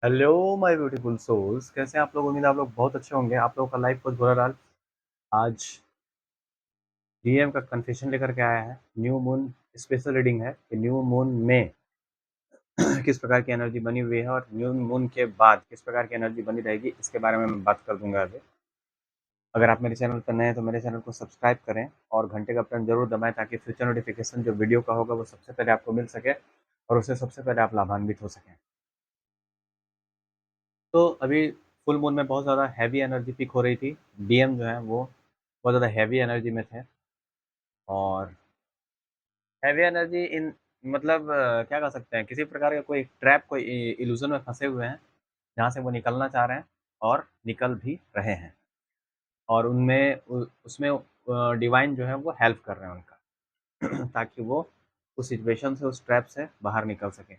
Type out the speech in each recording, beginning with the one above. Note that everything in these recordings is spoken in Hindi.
हेलो माय ब्यूटीफुल सोल्स, कैसे हैं आप लोग। उम्मीद है आप लोग बहुत अच्छे होंगे। आप लोगों का लाइफ बहुत बुरा रहा। आज डीएम का कन्फेशन लेकर के आया है। न्यू मून स्पेशल रीडिंग है कि न्यू मून में किस प्रकार की एनर्जी बनी हुई है और न्यू मून के बाद किस प्रकार की एनर्जी बनी रहेगी, इसके बारे में मैं बात कर दूंगा अभी। अगर आप मेरे चैनल पर नए हैं तो मेरे चैनल को सब्सक्राइब करें और घंटे का बटन जरूर दबाएं ताकि फ्यूचर नोटिफिकेशन जो वीडियो का होगा वो सबसे पहले आपको मिल सके और उससे सबसे पहले आप लाभान्वित हो सकें। तो अभी फुल मून में बहुत ज़्यादा हैवी एनर्जी पिक हो रही थी। डीएम जो है वो बहुत ज़्यादा हैवी एनर्जी में थे और हैवी एनर्जी इन मतलब क्या कह सकते हैं, किसी प्रकार का कोई ट्रैप, कोई इल्यूजन में फंसे हुए हैं जहाँ से वो निकलना चाह रहे हैं और निकल भी रहे हैं। और उनमें उसमें डिवाइन जो है वो हेल्प कर रहे हैं उनका ताकि वो उस सिचुएशन से, उस ट्रैप से बाहर निकल सकें।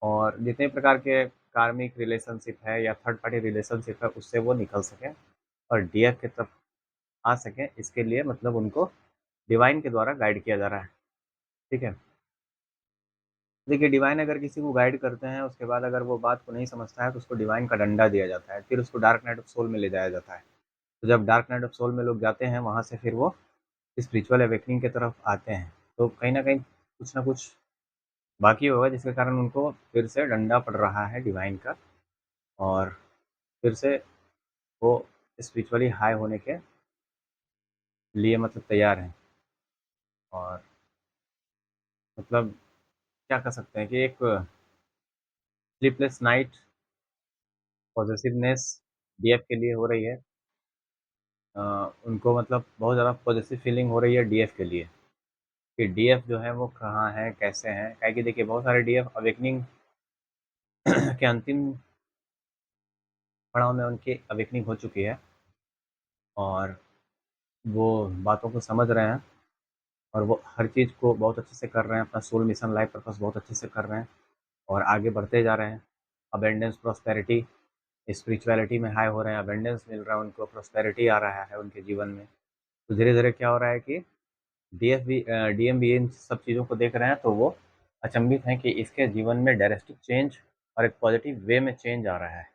और जितने प्रकार के कार्मिक रिलेशनशिप है या थर्ड पार्टी रिलेशनशिप है उससे वो निकल सकें और डीएफ की तरफ आ सकें, इसके लिए मतलब उनको डिवाइन के द्वारा गाइड किया जा रहा है। ठीक है। देखिए, डिवाइन अगर किसी को गाइड करते हैं, उसके बाद अगर वो बात को नहीं समझता है तो उसको डिवाइन का डंडा दिया जाता है, फिर उसको डार्क नाइट ऑफ सोल में ले जाया जाता है। तो जब डार्क नाइट ऑफ सोल में लोग जाते हैं, वहाँ से फिर वो स्पिरिचुअल अवेकनिंग की तरफ आते हैं। तो कहीं ना कहीं कुछ ना कुछ बाकी होगा जिसके कारण उनको फिर से डंडा पड़ रहा है डिवाइन का, और फिर से वो स्पिरिचुअली हाई होने के लिए मतलब तैयार हैं। और मतलब क्या कर सकते हैं कि एक स्लीपलेस नाइट पॉजिटिवनेस डीएफ के लिए हो रही है। उनको मतलब बहुत ज़्यादा पॉजिटिव फीलिंग हो रही है डीएफ के लिए कि डीएफ जो है वो कहाँ है, कैसे हैं। क्या कि देखिए, बहुत सारे डीएफ अवेकनिंग के अंतिम पड़ाव में उनकी अवेकनिंग हो चुकी है और वो बातों को समझ रहे हैं और वो हर चीज़ को बहुत अच्छे से कर रहे हैं। अपना सोल मिशन, लाइफ पर्पस बहुत अच्छे से कर रहे हैं और आगे बढ़ते जा रहे हैं। अबेंडेंस, प्रॉस्पेरिटी, स्पिरिचुअलिटी में हाई हो रहे हैं, अबेंडेंस मिल रहा है उनको, प्रॉस्पेरिटी आ रहा है उनके जीवन में। तो धीरे धीरे क्या हो रहा है कि डीएफ भी डीएम भी इन सब चीज़ों को देख रहे हैं, तो वो अचंभित हैं कि इसके जीवन में ड्रास्टिक चेंज और एक पॉजिटिव वे में चेंज आ रहा है।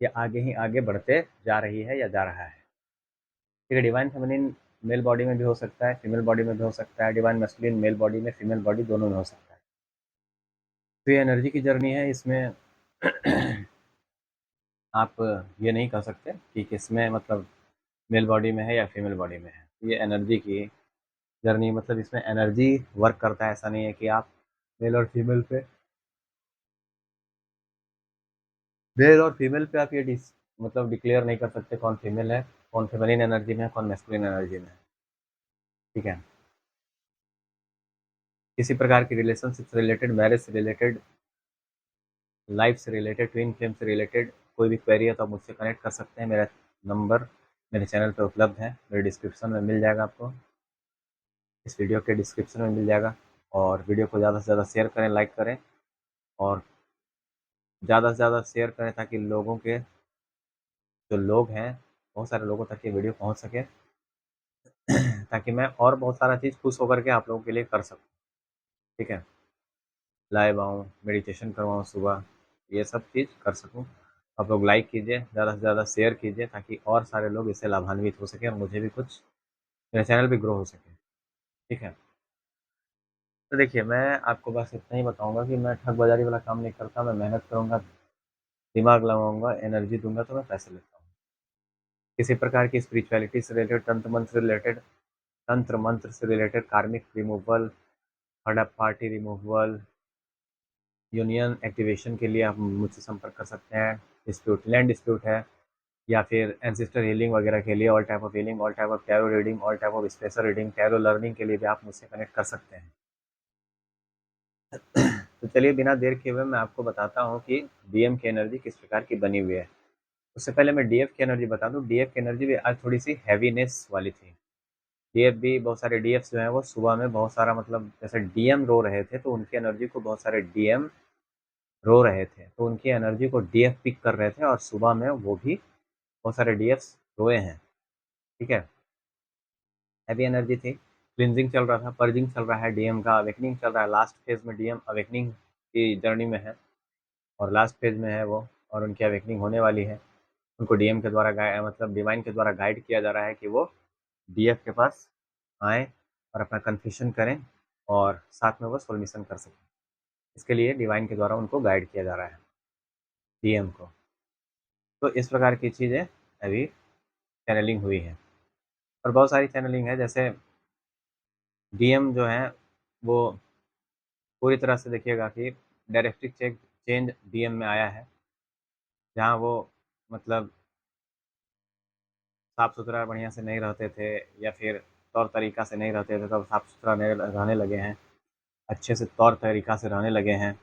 ये आगे ही आगे बढ़ते जा रही है या जा रहा है। ठीक है। डिवाइन फेमिनिन मेल बॉडी में भी हो सकता है, फीमेल बॉडी में भी हो सकता है। डिवाइन मैस्कुलिन मेल बॉडी में, फीमेल बॉडी दोनों में हो सकता है। तो ये एनर्जी की जर्नी है। इसमें आप ये नहीं कह सकते कि किसमें मतलब मेल बॉडी में है या फीमेल बॉडी में है। ये एनर्जी की जर्नी, मतलब इसमें एनर्जी वर्क करता है। ऐसा नहीं है कि आप मेल और फीमेल पे आप ये मतलब डिक्लेयर नहीं कर सकते कौन फीमेल है, कौन फेमिनिन एनर्जी में है, कौन मैस्कुलिन एनर्जी में है। ठीक है। किसी प्रकार की रिलेशनशिप से रिलेटेड, मैरिज से रिलेटेड, लाइफ से रिलेटेड, ट्विन फ्लेम से रिलेटेड कोई भी क्वेरी है तो आप मुझसे कनेक्ट कर सकते हैं। मेरा नंबर मेरे चैनल पे उपलब्ध है, मेरे डिस्क्रिप्शन में मिल जाएगा आपको, इस वीडियो के डिस्क्रिप्शन में मिल जाएगा। और वीडियो को ज़्यादा से ज़्यादा शेयर करें, लाइक करें और ज़्यादा से ज़्यादा शेयर करें ताकि लोगों के जो लोग हैं, बहुत सारे लोगों तक ये वीडियो पहुंच सके ताकि मैं और बहुत सारा चीज़ खुश होकर के आप लोगों के लिए कर सकूं। ठीक है। लाइव आऊँ, मेडिटेशन करवाऊँ सुबह, ये सब चीज़ कर सकूँ। आप लोग लाइक कीजिए, ज़्यादा से ज़्यादा शेयर कीजिए ताकि और सारे लोग इससे लाभान्वित हो सकें और मुझे भी कुछ, मेरा चैनल भी ग्रो हो सके। ठीक है। तो देखिए, मैं आपको बस इतना ही बताऊंगा कि मैं ठग बाजारी वाला काम नहीं करता। मैं मेहनत करूंगा, दिमाग लगाऊंगा, एनर्जी दूंगा तो मैं पैसे लेता हूँ। किसी प्रकार की स्पिरिचुअलिटी से रिलेटेड, तंत्र मंत्र से रिलेटेड, कार्मिक removal, third party removal, union activation के लिए आप मुझसे संपर्क कर सकते हैं। डिस्प्यूट, लैंड डिस्प्यूट है या फिर एंसेस्टर हीलिंग वगैरह के लिए, all type of healing, all type of tarot reading, all type of special reading, tarot learning के लिए भी आप मुझसे कनेक्ट कर सकते हैं। तो चलिए, बिना देर किए हुए मैं आपको बताता हूँ कि डीएम की एनर्जी किस प्रकार की बनी हुई है। उससे पहले मैं डीएफ की एनर्जी बता दूँ। डीएफ की एनर्जी भी आज थोड़ी सी हैवीनेस वाली थी। डीएफ भी, बहुत सारे डीएफ जो हैं वो सुबह में बहुत सारा, मतलब जैसे डीएम रो रहे थे तो उनकी एनर्जी को बहुत सारे डीएम रो रहे थे, तो उनकी एनर्जी को डीएफ पिक कर रहे थे और सुबह में वो भी बहुत सारे डीएफ रोए हैं। ठीक है। हैवी एनर्जी थी, क्लिनजिंग चल रहा था, पर्जिंग चल रहा है, डीएम का अवेकनिंग चल रहा है। लास्ट फेज में डीएम अवेकनिंग की जर्नी में है और लास्ट फेज में है वो, और उनकी अवेकनिंग होने वाली है। उनको डीएम के द्वारा मतलब डिवाइन के द्वारा गाइड किया जा रहा है कि वो डीएफ के पास आएँ और अपना कन्फेशन करें और साथ में वो सोल मिशन कर सकें। इसके लिए डिवाइन के द्वारा उनको गाइड किया जा रहा है, डीएम को। तो इस प्रकार की चीज़ें अभी चैनलिंग हुई हैं, और बहुत सारी चैनलिंग है। जैसे डीएम जो हैं वो पूरी तरह से देखिएगा कि डायरेक्टिव चेंज डीएम में आया है, जहाँ वो मतलब साफ सुथरा बढ़िया से नहीं रहते थे, या फिर तौर तरीका से नहीं रहते थे, तब साफ सुथरा रहने लगे हैं, अच्छे से तौर तरीका से रहने लगे हैं।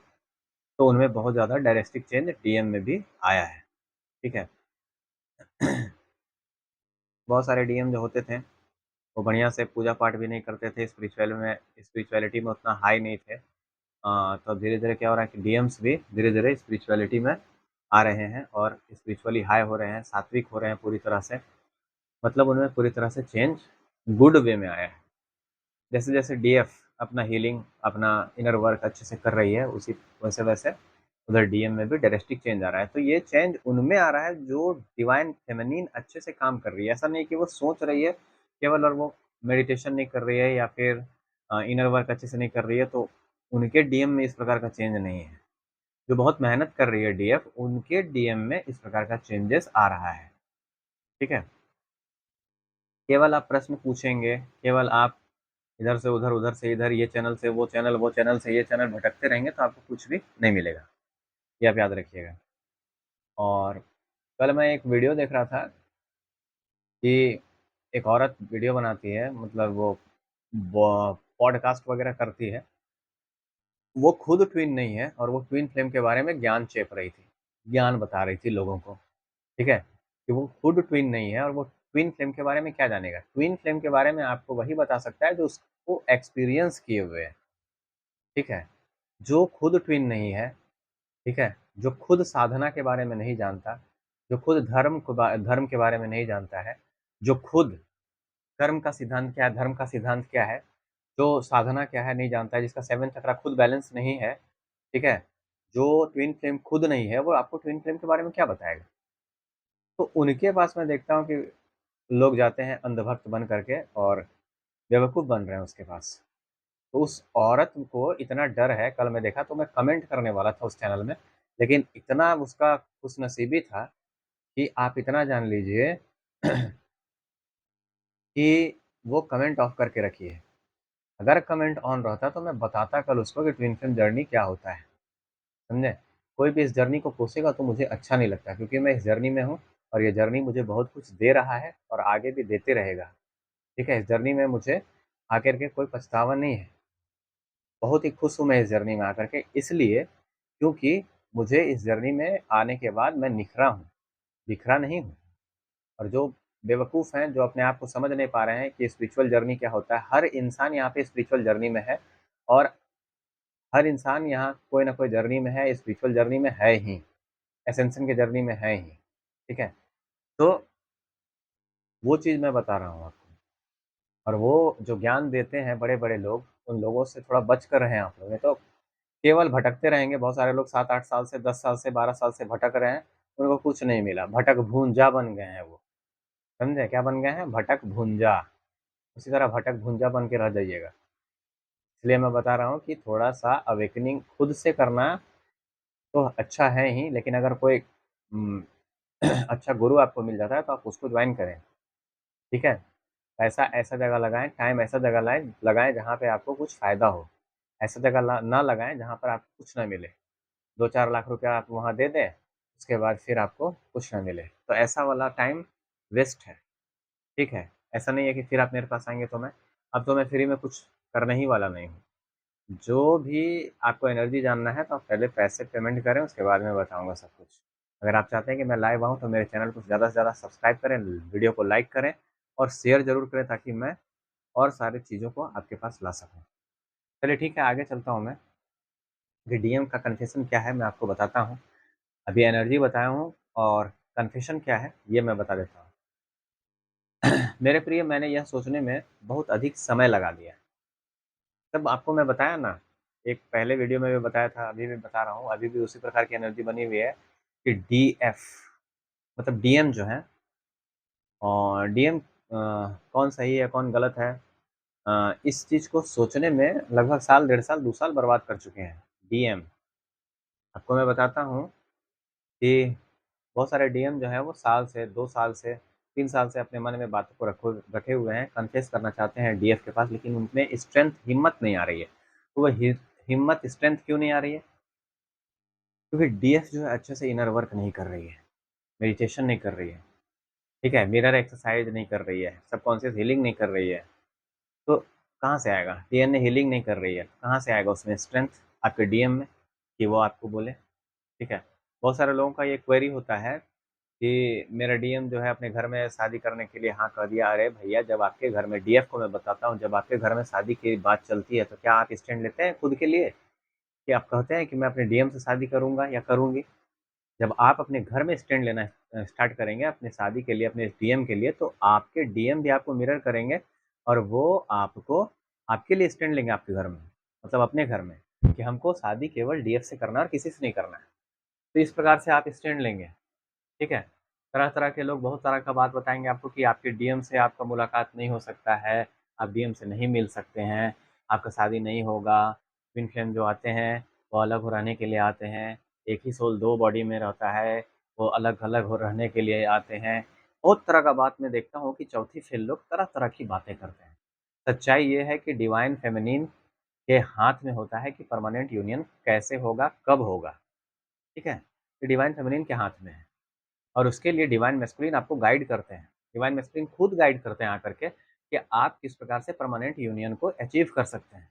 तो उनमें बहुत ज़्यादा डायरेक्टिव चेंज डीएम में भी आया है। ठीक है। बहुत सारे डीएम जो होते थे वो बढ़िया से पूजा पाठ भी नहीं करते थे, स्पिरिचुअलिटी में उतना हाई नहीं थे। तो धीरे धीरे क्या हो रहा है कि डीएम्स भी धीरे धीरे स्पिरिचुअलिटी में आ रहे हैं और स्पिरिचुअली हाई हो रहे हैं, सात्विक हो रहे हैं पूरी तरह से। मतलब उनमें पूरी तरह से चेंज गुड वे में आया है। जैसे जैसे डीएफ अपना हीलिंग, अपना इनर वर्क अच्छे से कर रही है, उसी वैसे वैसे उधर डीएम में भी डायरेक्टिक चेंज आ रहा है। तो ये चेंज उनमें आ रहा है जो डिवाइन फेमिनिन अच्छे से काम कर रही है। ऐसा नहीं कि वो सोच रही है केवल और वो मेडिटेशन नहीं कर रही है, या फिर इनर वर्क अच्छे से नहीं कर रही है, तो उनके डीएम में इस प्रकार का चेंज नहीं है। जो बहुत मेहनत कर रही है डीएफ, उनके डीएम में इस प्रकार का चेंजेस आ रहा है। ठीक है। केवल आप प्रश्न पूछेंगे, केवल आप इधर से उधर, उधर से इधर, ये चैनल से वो चैनल, वो चैनल से ये चैनल भटकते रहेंगे, तो आपको कुछ भी नहीं मिलेगा। ये आप याद रखिएगा। और कल मैं एक वीडियो देख रहा था कि एक औरत वीडियो बनाती है, मतलब वो पॉडकास्ट वगैरह करती है। वो खुद ट्विन नहीं है, और वो ट्विन फ्लेम के बारे में ज्ञान चेप रही थी, ज्ञान बता रही थी लोगों को। ठीक है, कि वो खुद ट्विन नहीं है, और वो ट्विन फ्लेम के बारे में क्या जानेगा। ट्विन फ्लेम के बारे में आपको वही बता सकता है जो उसको एक्सपीरियंस किए हुए है। ठीक है। जो खुद ट्विन नहीं है, ठीक है, जो खुद साधना के बारे में नहीं जानता, जो खुद धर्म के बारे में नहीं जानता है, जो खुद कर्म का सिद्धांत क्या है, धर्म का सिद्धांत क्या है, जो साधना क्या है नहीं जानता है, जिसका 7 चक्रा खुद बैलेंस नहीं है, ठीक है, जो ट्विन फ्लेम खुद नहीं है, वो आपको ट्विन फ्लेम के बारे में क्या बताएगा। तो उनके पास मैं देखता हूँ कि लोग जाते हैं अंधभक्त बन करके, और बेवकूफ़ बन रहे हैं उसके पास। तो उस औरत को इतना डर है, कल मैं देखा तो मैं कमेंट करने वाला था उस चैनल में, लेकिन इतना उसका खुशनसीबी था कि आप इतना जान लीजिए कि वो कमेंट ऑफ करके रखी है। अगर कमेंट ऑन रहता तो मैं बताता कल उसको कि ट्विन फ्लेम जर्नी क्या होता है, समझे। कोई भी इस जर्नी को कोसेगा तो मुझे अच्छा नहीं लगता, क्योंकि मैं इस जर्नी में हूँ, और ये जर्नी मुझे बहुत कुछ दे रहा है और आगे भी देते रहेगा। ठीक है, इस जर्नी में मुझे आकर के कोई पछतावा नहीं है। बहुत ही खुश हूँ मैं इस जर्नी में आकर के, इसलिए क्योंकि मुझे इस जर्नी में आने के बाद मैं निखरा हूँ, बिखरा नहीं हूँ। और जो बेवकूफ़ हैं, जो अपने आप को समझ नहीं पा रहे हैं कि स्पिरिचुअल जर्नी क्या होता है, हर इंसान यहाँ पे स्पिरिचुअल जर्नी में है, और हर इंसान यहाँ कोई ना कोई जर्नी में है, स्पिरिचुअल जर्नी में है ही, एसेंशन की जर्नी में है ही। ठीक है? तो वो चीज़ मैं बता रहा हूँ आपको। और वो जो ज्ञान देते हैं बड़े-बड़े लोग, उन लोगों से थोड़ा बच कर रहें आप लोग, नहीं तो केवल भटकते रहेंगे। बहुत सारे लोग 7-8 साल से, 10 साल से, 12 साल से भटक रहे हैं, उनको कुछ नहीं मिला, भटक-भूंजा बन गए हैं वो। समझे? क्या बन गए हैं? भटक-भूंजा। उसी तरह भटक-भूंजा बन के रह जाइएगा। इसलिए मैं बता रहा हूँ कि थोड़ा-सा अवेकनिंग खुद से करना तो अच्छा है ही, लेकिन अगर कोई उम, अच्छा गुरु आपको मिल जाता है तो आप उसको जॉइन करें। ठीक है? पैसा ऐसा जगह लगाएँ, टाइम ऐसा जगह लगाएँ जहाँ पे आपको कुछ फ़ायदा हो। ऐसा जगह ना लगाएँ जहाँ पर आपको कुछ ना मिले। 2-4 लाख रुपया आप वहाँ दे दें, उसके बाद फिर आपको कुछ ना मिले। तो ऐसा वाला टाइम वेस्ट है। ठीक है? ऐसा नहीं है कि फिर आप मेरे पास आएँगे तो अब तो मैं फ्री में कुछ करने ही वाला नहीं हूँ। जो भी आपको एनर्जी जानना है तो आप पहले पैसे पेमेंट करें, उसके बाद मैं बताऊँगा सब कुछ। अगर आप चाहते हैं कि मैं लाइव आऊँ तो मेरे चैनल को ज़्यादा से ज़्यादा सब्सक्राइब करें, वीडियो को लाइक करें और शेयर ज़रूर करें, ताकि मैं और सारी चीज़ों को आपके पास ला सकूँ। चलिए ठीक है, आगे चलता हूँ मैं। कि डीएम का कन्फेशन क्या है मैं आपको बताता हूँ। अभी एनर्जी बताया हूँ, और कन्फेशन क्या है ये मैं बता देता हूँ। मेरे प्रिय, मैंने यह सोचने में बहुत अधिक समय लगा दिया। तब आपको मैं बताया ना एक पहले वीडियो में भी बताया था, अभी भी बता रहा हूँ, अभी भी उसी प्रकार की एनर्जी बनी हुई है कि डीएफ मतलब डीएम जो है, और डीएम कौन सही है कौन गलत है, इस चीज़ को सोचने में लगभग साल, 1.5 साल, 2 साल बर्बाद कर चुके हैं डीएम। आपको मैं बताता हूँ कि बहुत सारे डीएम जो हैं वो साल से, 2 साल से, 3 साल से अपने मन में बातों को रखे हुए हैं, कन्फेस करना चाहते हैं डीएफ के पास, लेकिन उनमें स्ट्रेंथ, हिम्मत नहीं आ रही है। तो वो हिम्मत, स्ट्रेंथ क्यों नहीं आ रही है? क्योंकि डीएफ जो है अच्छे से इनर वर्क नहीं कर रही है, मेडिटेशन नहीं कर रही है, ठीक है? मिरर एक्सरसाइज नहीं कर रही है, सबकॉन्शियस हीलिंग नहीं कर रही है। तो कहाँ से आएगा? डीएनए हीलिंग नहीं कर रही है, कहाँ से आएगा उसमें स्ट्रेंथ आपके डीएम में कि वो आपको बोले, ठीक है? बहुत सारे लोगों का ये क्वेरी होता है कि मेरा डीएम जो है अपने घर में शादी करने के लिए हाँ कह दिया। अरे भैया, जब आपके घर में, डीएफ को मैं बताता हूँ, जब आपके घर में शादी की बात चलती है तो क्या आप स्टैंड लेते हैं खुद के लिए? कि आप कहते हैं कि मैं अपने डीएम से शादी करूँगा या करूँगी? जब आप अपने घर में स्टैंड लेना स्टार्ट करेंगे अपने शादी के लिए, अपने डीएम के लिए, तो आपके डीएम भी आपको मिरर करेंगे और वो आपको, आपके लिए स्टैंड लेंगे आपके घर में, मतलब अपने घर में, कि हमको शादी केवल डीएफ से करना है और किसी से नहीं करना है। तो इस प्रकार से आप स्टैंड लेंगे, ठीक है? तरह-तरह के लोग बहुत तरह का बात बताएँगे आपको कि आपके डीएम से आपका मुलाकात नहीं हो सकता है, आप डीएम से नहीं मिल सकते हैं, आपका शादी नहीं होगा। ट्विन फ्लेम जो आते हैं, वो अलग हो रहने के लिए आते हैं, एक ही सोल 2 बॉडी में रहता है, वो अलग-अलग हो रहने के लिए आते हैं। बहुत तरह का बात मैं देखता हूँ कि चौथी फेल लोग तरह-तरह की बातें करते हैं। सच्चाई ये है कि डिवाइन फेमिनिन के हाथ में होता है कि परमानेंट यूनियन कैसे होगा, कब होगा, ठीक है? ये डिवाइन फेमिनिन के हाथ में है। और उसके लिए डिवाइन मैस्कुलिन आपको गाइड करते हैं। डिवाइन मैस्कुलिन खुद गाइड करते हैं आकर के कि आप किस प्रकार से परमानेंट यूनियन को अचीव कर सकते हैं।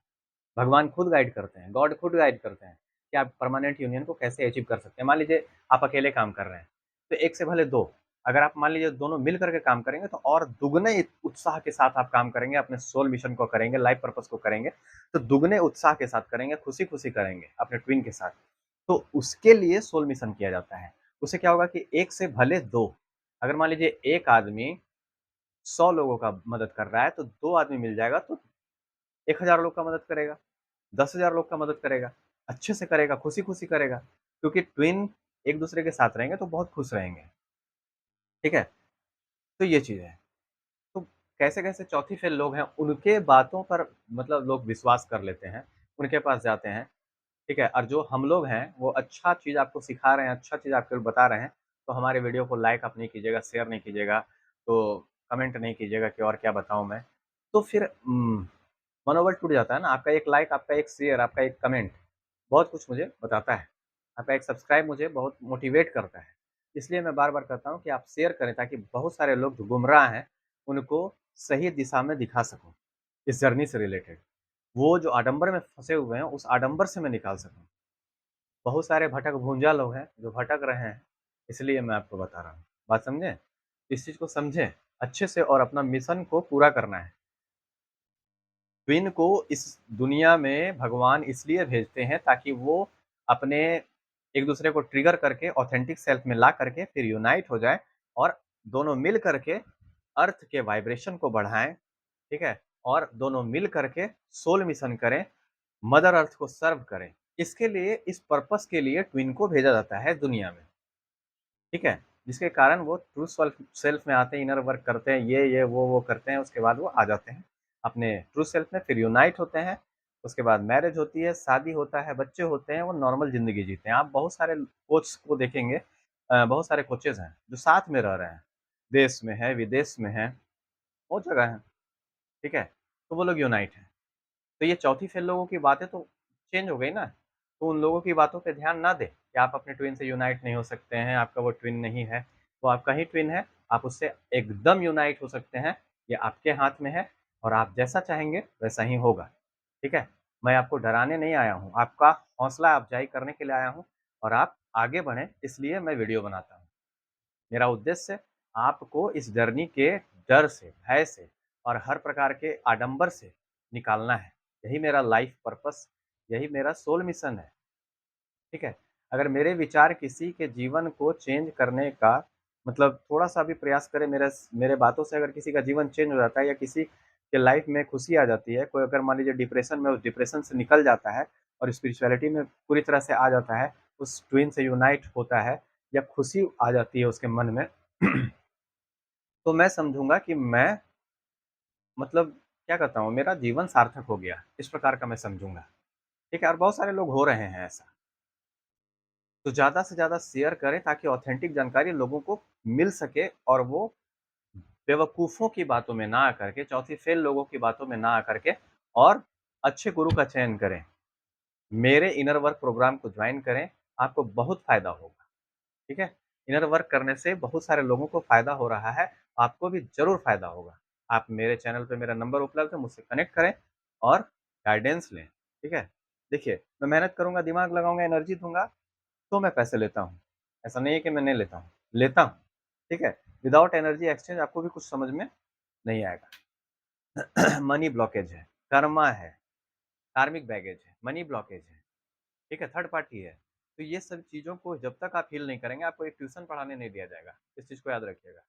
भगवान खुद गाइड करते हैं, गॉड खुद गाइड करते हैं कि आप परमानेंट यूनियन को कैसे अचीव कर सकते हैं। मान लीजिए आप अकेले काम कर रहे हैं, तो 1 से भले 2, अगर आप मान लीजिए दोनों मिल कर के काम करेंगे तो और दुगने उत्साह के साथ आप काम करेंगे, अपने सोल मिशन को करेंगे, लाइफ पर्पस को करेंगे, तो दुगने उत्साह के साथ करेंगे, खुशी-खुशी करेंगे अपने ट्विन के साथ। तो उसके लिए सोल मिशन किया जाता है। उससे क्या होगा कि 1 से भले 2, अगर मान लीजिए एक आदमी 100 लोगों का मदद कर रहा है, तो 2 आदमी मिल जाएगा तो 1000 लोग का मदद करेगा, 10,000 लोग का मदद करेगा, अच्छे से करेगा, खुशी-खुशी करेगा। क्योंकि ट्विन एक-दूसरे के साथ रहेंगे तो बहुत खुश रहेंगे, ठीक है? तो ये चीज़ है। तो कैसे-कैसे चौथी फेल लोग हैं, उनके बातों पर मतलब लोग विश्वास कर लेते हैं, उनके पास जाते हैं, ठीक है? और जो हम लोग हैं, वो अच्छा चीज़ आपको सिखा रहे हैं, अच्छा चीज़ आपको बता रहे हैं, तो हमारे वीडियो को लाइक आप नहीं कीजिएगा, शेयर नहीं कीजिएगा, तो कमेंट नहीं कीजिएगा कि और क्या बताऊँ मैं। तो फिर मनोबल टूट जाता है ना, आपका एक लाइक, आपका एक शेयर, आपका एक कमेंट बहुत कुछ मुझे बताता है। आपका एक सब्सक्राइब मुझे बहुत मोटिवेट करता है। इसलिए मैं बार-बार कहता हूँ कि आप शेयर करें ताकि बहुत सारे लोग जो गुमराह हैं, उनको सही दिशा में दिखा सकूँ, इस जर्नी से रिलेटेड। वो जो आडंबर में फँसे हुए हैं, उस आडंबर से मैं निकाल सकूँ। बहुत सारे भटक-भूंजा लोग हैं, जो भटक रहे हैं, इसलिए मैं आपको बता रहा हूँ। बात समझे? इस चीज़ को समझें अच्छे से और अपना मिशन को पूरा करना है। ट्विन को इस दुनिया में भगवान इसलिए भेजते हैं ताकि वो अपने एक-दूसरे को ट्रिगर करके ऑथेंटिक सेल्फ में ला करके फिर यूनाइट हो जाएँ और दोनों मिल करके अर्थ के वाइब्रेशन को बढ़ाएँ, ठीक है? और दोनों मिल करके सोल मिशन करें, मदर अर्थ को सर्व करें। इसके लिए, इस पर्पस के लिए ट्विन को भेजा जाता है दुनिया में, ठीक है? जिसके कारण वो ट्रू सेल्फ सेल्फ में आते हैं, इनर वर्क करते हैं, ये वो करते हैं, उसके बाद वो आ जाते हैं अपने ट्रू सेल्फ में, फिर यूनाइट होते हैं, उसके बाद मैरिज होती है, शादी होता है, बच्चे होते हैं, वो नॉर्मल ज़िंदगी जीते हैं। आप बहुत सारे कोच को देखेंगे, बहुत सारे कोचेज़ हैं, जो साथ में रह रहे हैं, देश में हैं, विदेश में हैं, बहुत जगह हैं, ठीक है? तो वो लोग यूनाइट हैं। तो ये चौथी फेल लोगों की बातें तो चेंज हो गई ना, तो उन लोगों की बातों पे ध्यान ना दें कि आप अपने ट्विन से यूनाइट नहीं हो सकते हैं, आपका वो ट्विन नहीं है, वो आपका ही ट्विन है, आप उससे एकदम यूनाइट हो सकते हैं, ये आपके हाथ में है और आप जैसा चाहेंगे वैसा ही होगा, ठीक है? मैं आपको डराने नहीं आया हूँ, आपका हौसला अफ़ज़ाई करने के लिए आया हूँ और आप आगे बढ़ें इसलिए मैं वीडियो बनाता हूँ। मेरा उद्देश्य आपको इस जर्नी के डर से, भय से और हर प्रकार के आडंबर से निकालना है। यही मेरा लाइफ पर्पस, यही मेरा सोल मिशन है, ठीक है? अगर मेरे विचार किसी के जीवन को चेंज करने का मतलब थोड़ा-सा भी प्रयास करे, मेरे बातों से अगर किसी का जीवन चेंज हो जाता है या किसी के लाइफ में खुशी आ जाती है, कोई अगर मान लीजिए डिप्रेशन में, उस डिप्रेशन से निकल जाता है, और स्पिरिचुअलिटी में पूरी तरह से आ जाता है, उस ट्विन से यूनाइट होता है या खुशी आ जाती है उसके मन में तो मैं समझूँगा कि मैं मतलब क्या कहता हूँ, मेरा जीवन सार्थक हो गया, इस प्रकार का मैं समझूँगा, ठीक है? और बहुत सारे लोग हो रहे हैं ऐसा। तो ज़्यादा से ज़्यादा शेयर करें ताकि ऑथेंटिक जानकारी लोगों को मिल सके और वो बेवकूफ़ों की बातों में ना आकर के, चौथी फ़ेल लोगों की बातों में ना आकर के और अच्छे गुरु का चयन करें। मेरे इनर वर्क प्रोग्राम को जॉइन करें, आपको बहुत फ़ायदा होगा, ठीक है? इनर वर्क करने से बहुत सारे लोगों को फ़ायदा हो रहा है, आपको भी ज़रूर फ़ायदा होगा। आप मेरे चैनल पे मेरा नंबर उपलब्ध है, मुझसे कनेक्ट करें और गाइडेंस लें, ठीक है? देखिए, मैं मेहनत करूँगा, दिमाग लगाऊँगा, एनर्जी दूँगा, तो मैं पैसे लेता हूँ। ऐसा नहीं है कि मैं नहीं लेता हूँ, ठीक है? विदाउट एनर्जी एक्सचेंज आपको भी कुछ समझ में नहीं आएगा। मनी ब्लॉकेज है, कर्मा है, कार्मिक बैगेज है, मनी ब्लॉकेज है, ठीक है? थर्ड पार्टी है। तो ये सब चीज़ों को जब तक आप हील नहीं करेंगे, आपको एक ट्यूशन पढ़ाने नहीं दिया जाएगा। इस चीज़ को याद रखिएगा,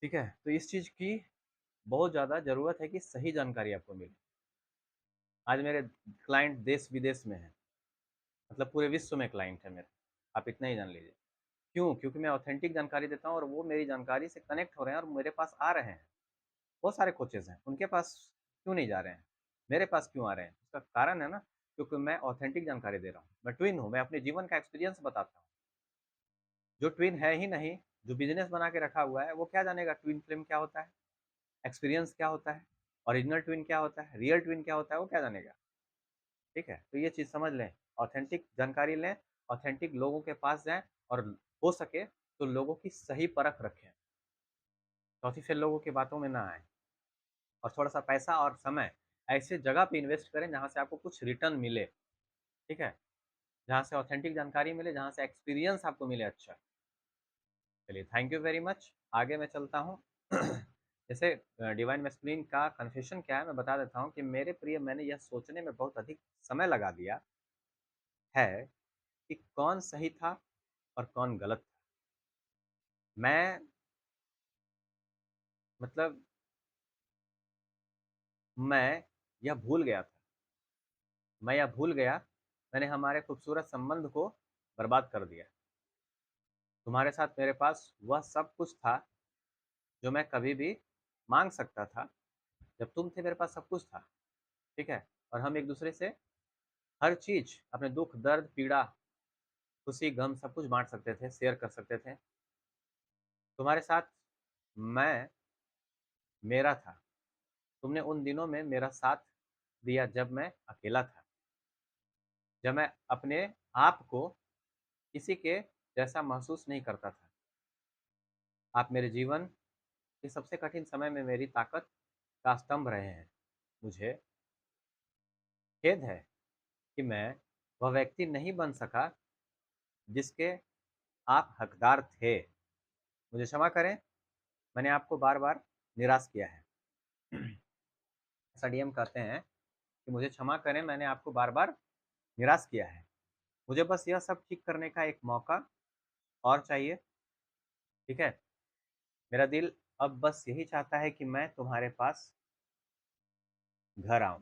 ठीक है? तो इस चीज़ की बहुत ज़्यादा ज़रूरत है कि सही जानकारी आपको मिले। आज मेरे क्लाइंट देश-विदेश में हैं, मतलब पूरे विश्व में क्लाइंट है मेरे, आप इतना ही जान लीजिए। क्यों? क्योंकि मैं ऑथेंटिक जानकारी देता हूँ और वो मेरी जानकारी से कनेक्ट हो रहे हैं और मेरे पास आ रहे हैं। बहुत सारे कोचेज़ हैं, उनके पास क्यों नहीं जा रहे हैं? मेरे पास क्यों आ रहे हैं? उसका कारण है ना, क्योंकि मैं ऑथेंटिक जानकारी दे रहा हूँ। मैं ट्विन हूँ, मैं अपने जीवन का एक्सपीरियंस बताता हूँ। जो ट्विन है ही नहीं, जो बिज़नेस बना के रखा हुआ है, वो क्या जानेगा ट्विन फ्लेम क्या होता है? एक्सपीरियंस क्या होता है? ओरिजिनल ट्विन क्या होता है? रियल ट्विन क्या होता है? वो क्या जानेगा? ठीक है? तो ये चीज़ समझ लें, ऑथेंटिक जानकारी लें, ऑथेंटिक लोगों के पास जाएँ और हो सके तो लोगों की सही परख रखें। चौथी फेल लोगों की बातों में ना आएँ और थोड़ा-सा पैसा और समय ऐसे जगह पे इन्वेस्ट करें जहाँ से आपको कुछ रिटर्न मिले, ठीक है? जहाँ से ऑथेंटिक जानकारी मिले, जहाँ से एक्सपीरियंस आपको मिले अच्छा। चलिए थैंक यू वेरी मच। आगे मैं चलता हूँ। जैसे डिवाइन मैस्कुलिन का कन्फेशन क्या है मैं बता देता हूँ कि मेरे प्रिय मैंने यह सोचने में बहुत अधिक समय लगा दिया है कि कौन सही था और कौन गलत था। मैं मतलब मैं यह भूल गया था। मैं यह भूल गया, मैंने हमारे खूबसूरत संबंध को बर्बाद कर दिया। तुम्हारे साथ मेरे पास वह सब कुछ था जो मैं कभी भी माँग सकता था। जब तुम थे मेरे पास सब कुछ था, ठीक है? और हम एक-दूसरे से हर चीज़ अपने दुःख, दर्द, पीड़ा, खुशी, गम सब कुछ बाँट सकते थे, शेयर कर सकते थे। तुम्हारे साथ मैं मेरा था। तुमने उन दिनों में मेरा साथ दिया जब मैं अकेला था। जब मैं अपने आप को किसी के जैसा महसूस नहीं करता था। आप मेरे जीवन के सबसे कठिन समय में मेरी ताकत का स्तंभ रहे हैं। मुझे खेद है कि मैं वह व्यक्ति नहीं बन सका जिसके आप हकदार थे। मुझे क्षमा करें, मैंने आपको बार-बार निराश किया है। ऐसा डीएम कहते हैं कि मुझे क्षमा करें, मैंने आपको बार-बार निराश किया है। मुझे बस यह सब ठीक करने का एक मौका और चाहिए, ठीक है? मेरा दिल अब बस यही चाहता है कि मैं तुम्हारे पास घर आऊँ,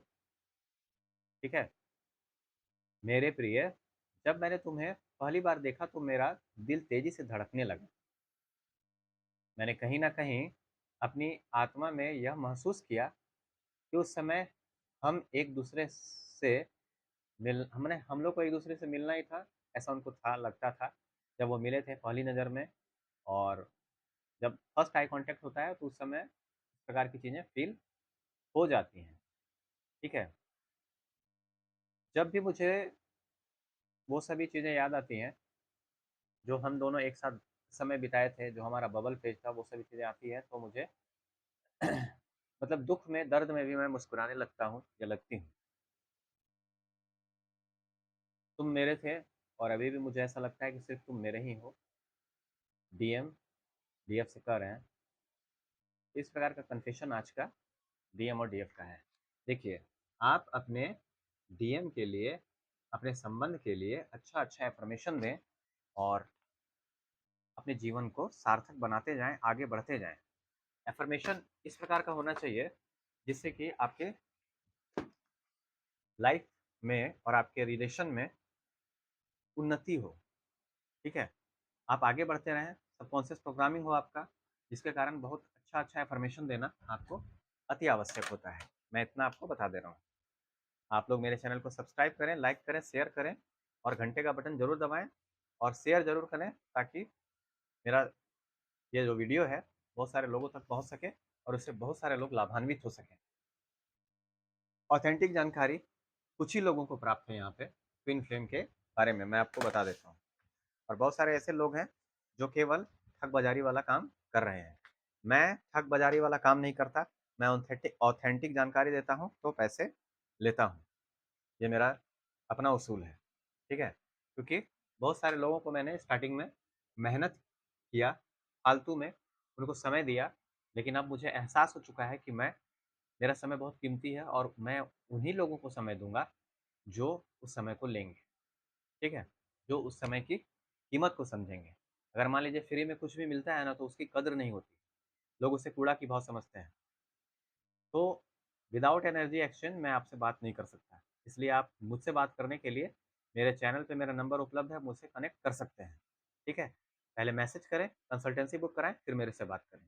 ठीक है? मेरे प्रिय, जब मैंने तुम्हें पहली बार देखा तो मेरा दिल तेज़ी से धड़कने लगा। मैंने कहीं न कहीं अपनी आत्मा में यह महसूस किया कि उस समय हम एक-दूसरे से हम लोग को एक-दूसरे से मिलना ही था, ऐसा उनको था लगता था। जब वो मिले थे पहली नज़र में और जब फर्स्ट आई कॉन्टैक्ट होता है तो उस समय इस प्रकार की चीज़ें फ़ील हो जाती हैं, ठीक है? जब भी मुझे वो सभी चीज़ें याद आती हैं, जो हम दोनों एक साथ समय बिताए थे, जो हमारा बबल फेज़ था, वो सभी चीज़ें आती हैं तो मुझे मतलब दुःख में, दर्द में भी मैं मुस्कुराने लगता हूँ या लगती हूँ। तुम मेरे थे और अभी भी मुझे ऐसा लगता है कि सिर्फ़ तुम मेरे ही हो। डीएम, डीएफ से कह रहे हैं। इस प्रकार का कन्फेशन आज का डीएम और डीएफ का है। देखिए, आप अपने डीएम के लिए, अपने संबंध के लिए अच्छा-अच्छा अफ़र्मेशन दें और अपने जीवन को सार्थक बनाते जाएँ, आगे बढ़ते जाएँ। अफ़र्मेशन इस प्रकार का होना चाहिए जिससे कि आपके लाइफ़ में और आपके रिलेशन में उन्नति हो, ठीक है? आप आगे बढ़ते रहें, सबकॉन्शियस प्रोग्रामिंग हो आपका, जिसके कारण बहुत अच्छा इन्फॉर्मेशन देना आपको अति आवश्यक होता है। मैं इतना आपको बता दे रहा हूँ। आप लोग मेरे चैनल को सब्सक्राइब करें, लाइक करें, शेयर करें और घंटे का बटन ज़रूर दबाएँ और शेयर ज़रूर करें, ताकि मेरा ये जो वीडियो है बहुत सारे लोगों तक पहुँच सके और उससे बहुत सारे लोग लाभान्वित हो सकें। ऑथेंटिक जानकारी कुछ ही लोगों को प्राप्त है यहाँ पे ट्विन फ्लेम के बारे में, मैं आपको बता देता हूँ। और बहुत सारे ऐसे लोग हैं जो केवल ठग बाजारी वाला काम कर रहे हैं। मैं ठग बाजारी वाला काम नहीं करता, मैं ऑथेंटिक जानकारी देता हूँ तो पैसे लेता हूँ। ये मेरा अपना उसूल है, ठीक है? क्योंकि बहुत सारे लोगों को मैंने स्टार्टिंग में मेहनत किया, फालतू में उनको समय दिया, लेकिन अब मुझे एहसास हो चुका है कि मेरा समय बहुत कीमती है और मैं उन्हीं लोगों को समय दूँगा जो उस समय को लेंगे, ठीक है? जो उस समय की कीमत को समझेंगे। अगर मान लीजिए फ्री में कुछ भी मिलता है ना, तो उसकी कदर नहीं होती, लोग उसे कूड़ा की भाव समझते हैं। तो विदाउट एनर्जी एक्सचेंज मैं आपसे बात नहीं कर सकता, इसलिए आप मुझसे बात करने के लिए मेरे चैनल पे मेरा नंबर उपलब्ध है, मुझसे कनेक्ट कर सकते हैं, ठीक है? पहले मैसेज करें, कंसल्टेंसी बुक कराएँ, फिर मेरे से बात करें।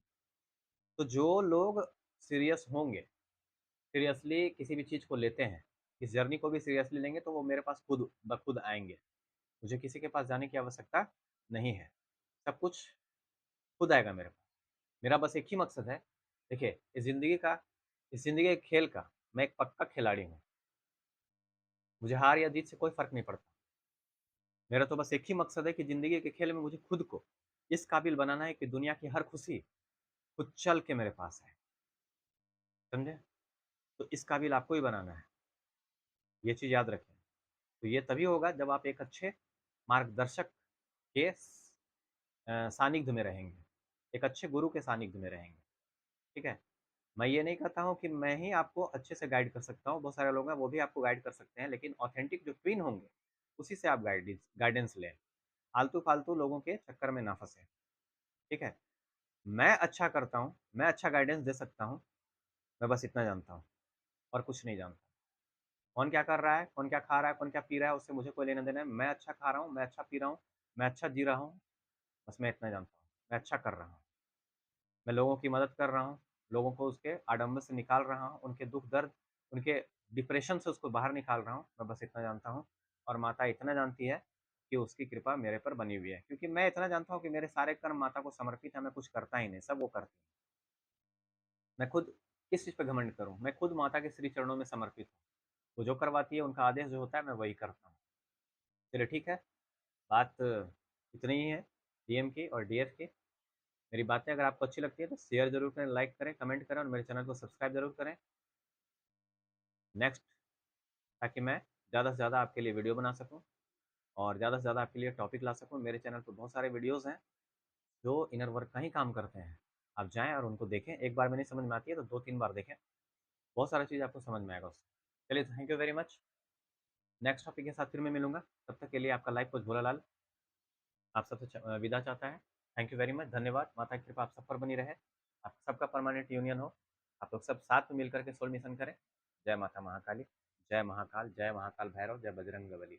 तो जो लोग सीरियस होंगे, सीरियसली किसी भी चीज़ को लेते हैं, इस जर्नी को भी सीरियसली लेंगे, तो वो मेरे पास खुद ब खुद आएँगे। मुझे किसी के पास जाने की आवश्यकता नहीं है, सब कुछ खुद आएगा मेरे पास। मेरा बस एक ही मकसद है, देखिए इस ज़िंदगी के खेल का मैं एक पक्का खिलाड़ी हूँ। मुझे हार या जीत से कोई फ़र्क नहीं पड़ता। मेरा तो बस एक ही मकसद है कि ज़िंदगी के खेल में मुझे खुद को इस काबिल बनाना है कि दुनिया की हर खुशी खुद चल के मेरे पास आए, समझे? तो इस काबिल आपको ही बनाना है, ये चीज़ याद रखें। तो ये तभी होगा जब आप एक अच्छे मार्गदर्शक के सानिध्य में रहेंगे, एक अच्छे गुरु के सानिध्य में रहेंगे, ठीक है? मैं ये नहीं कहता हूँ कि मैं ही आपको अच्छे से गाइड कर सकता हूँ, बहुत सारे लोग हैं वो भी आपको गाइड कर सकते हैं, लेकिन ऑथेंटिक जो ट्विन होंगे, उसी से आप गाइडेंस लें। आलतू-फालतू लोगों के चक्कर में ना फँसें, ठीक है? मैं अच्छा करता हूँ, मैं अच्छा गाइडेंस दे सकता हूँ, मैं बस इतना जानता हूँ और कुछ नहीं जानता। कौन क्या कर रहा है, कौन क्या खा रहा है, कौन क्या पी रहा है, उससे मुझे कोई लेना-देना है। मैं अच्छा खा रहा हूँ, मैं अच्छा पी रहा हूँ, मैं अच्छा जी रहा हूँ, बस मैं इतना जानता हूँ। मैं अच्छा कर रहा हूँ। मैं लोगों की मदद कर रहा हूँ, लोगों को उसके आडंबर से निकाल रहा हूँ, उनके दुःख-दर्द, उनके डिप्रेशन से उसको बाहर निकाल रहा हूँ, मैं बस इतना जानता हूँ। और माता इतना जानती है कि उसकी कृपा मेरे पर बनी हुई है, क्योंकि मैं इतना जानता हूँ कि मेरे सारे कर्म माता को समर्पित हैं, मैं कुछ करता ही नहीं, सब वो करती हैं। मैं खुद किस चीज़ पे घमंड करूँ? मैं खुद माता के श्री चरणों में समर्पित हूँ। वो जो करवाती है, उनका आदेश जो होता है, मैं वही करता हूँ। चलिए ठीक है, बात इतनी ही है डीएम की और डीएफ की। मेरी बातें अगर आपको अच्छी लगती है तो शेयर ज़रूर करें, लाइक करें, कमेंट करें और मेरे चैनल को सब्सक्राइब ज़रूर करें। नेक्स्ट, ताकि मैं ज़्यादा से ज़्यादा आपके लिए वीडियो बना सकूँ और ज़्यादा से ज़्यादा आपके लिए टॉपिक ला सकूँ। मेरे चैनल पे बहुत सारे वीडियोज़ हैं जो इनर वर्क का ही काम करते हैं। आप जाएँ और उनको देखें, एक बार में नहीं समझ में आती है तो 2-3 बार देखें, बहुत सारी चीज़ आपको समझ में आएगा उससे। चलिए, thank you very much. Next topic के साथ फिर मैं मिलूँगा, तब तक के लिए आपका लाइफ कोच भोलालाल आप सबसे विदा चाहता है। थैंक यू वेरी मच, धन्यवाद। माता की कृपा आप सब पर बनी रहे, आप सबका परमानेंट यूनियन हो, आप लोग सब साथ में मिल कर के सोल मिशन करें। जय माता महाकाली, जय महाकाल, जय महाकाल भैरव, जय बजरंग बली।